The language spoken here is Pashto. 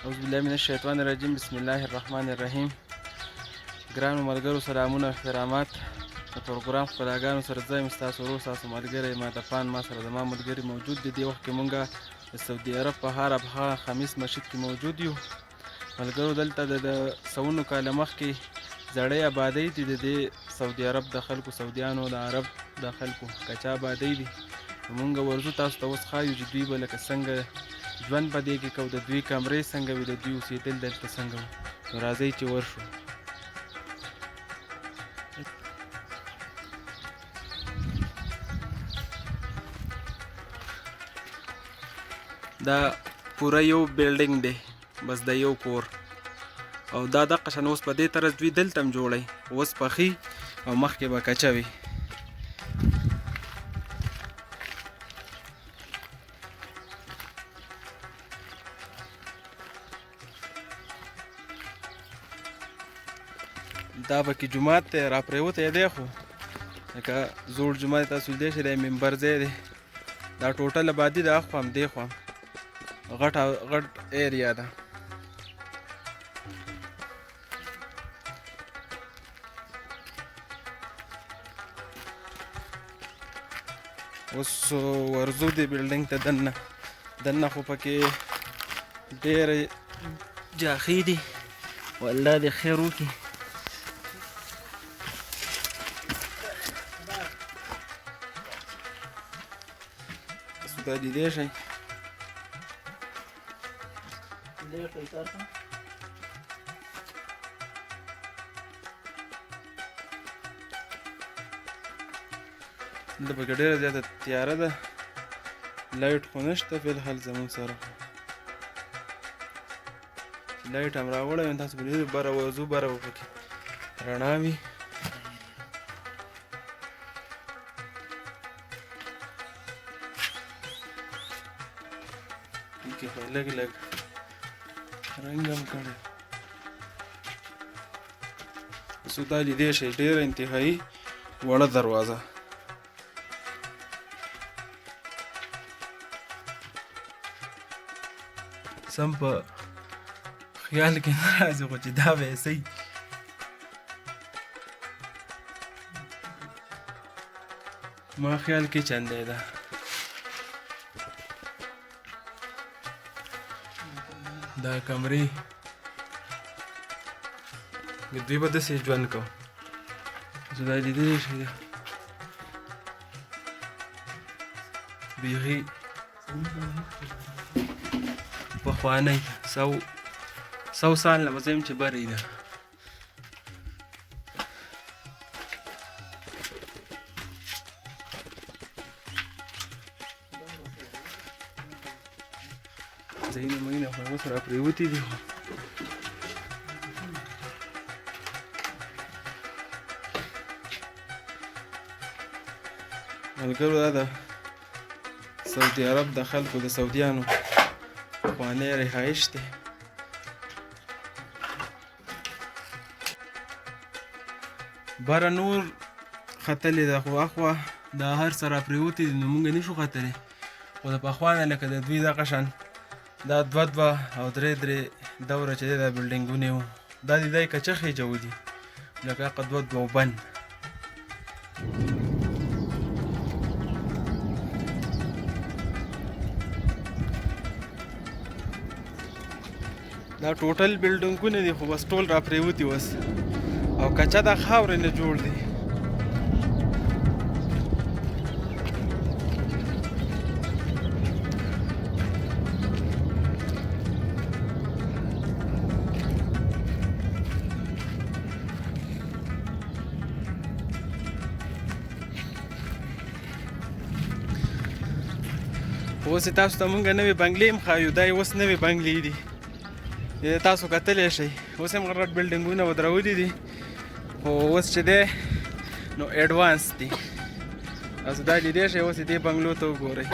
اعوذ بالله من الشیطان الرجیم بسم الله الرحمن الرحیم. ګرانو ملګرو سلامونه او احترامات. د پروګرام خپلاګانو سره زه یم ستاسو ورور ستاسو ملګری مادفان. ما سره زما ملګري موجود دي. دې وخت کې مونږ د سعودي عرب په هار ابها خمیس مسجد کې موجود یو. ملګرو دلته د سوونو کاله مخکې زړې آبادۍ دي د دې سعودي عرب د خلکو، سعودیانو د عرب د خلکو کچا آبادۍ دي. مونږ ورځو تاسو ته اوس ښایو چې دوی به لکه څنګه ژوند په دې کې کوو، د دوی کمرې څنګه وي، د دوی اوسېدل دلته څنګه وي. نو راځئ چې ورشو. دا پوره یو بیلډینګ دی، بس د یو کور، او دا دقه شان اوس په دې طرز دوی دلته هم جوړی، اوس پخي او مخکې به کچه وي. دا پکې جومات دی را پرېوتی دی، خو لکه زوړ جومات تاسو لیدی شئ، دا منبر ځای دی. دا ټوټل آبادي د اخوا هم دې خوا هم غټ ایریا ده. اوس ورځو دې بلډینګ ته دننه خو پکې ډېرې جاخې دي، والله دې خیر وکړي. تاسو دا لیدی شئ. دلته پکې ډېره زیاته تیاره ده، لایټ خو نشته فی الحال زموږ سره. لایټ هم راوړی یم، تاسو به لیدلي بره وځو، بره به پکې رڼا وي. پکې خو لږ رنګ هم کړی. تاسو دا لیدی شئ، ډېره انتهایي وړه دروازه. سم په خیال کې نه راځي خو چې دا ویسې ما خیال کې چندی ده. دا کمرې دوی به داسې ژوند کوو. تاسو دا لیدلی شئ، بیخي پخوانی 100 سال نه به زه یم چې برې ده. ځایونه مینه خو اوس را پرېوتي دي. ملګرو دا د سعودي عرب د خلکو د سعودیانو پخوانی رهایش دی. بره نور ختلې ده، خو اخوا دا هر څه را پرېوتي دي، نو موږ نشو ختلی. خو د پخوا نه لکه د دوی دغه شان دا 2 او 3 دوره چې دی دا بلډینګونه وو، دا د دی کچخې جو دي لکه هغه 2 و بند. دا ټوټل بلډینګونه دي، خو بس ټول را پرېوتي اوس، او کچه د خاورې نه جوړ دي. اوس تاسو ته مونږ نوې بنګلې هم ښایو. دا یې اوس نوې بنګلې دي، تاسو کتلی شئ. اوس هم غټ بلډینګونه ودرولي دي، خو اوس چې دی نو ایډوانس دي. تاسو دا لیدی شئ، اوس یې دې بنګلو ته وګورئ.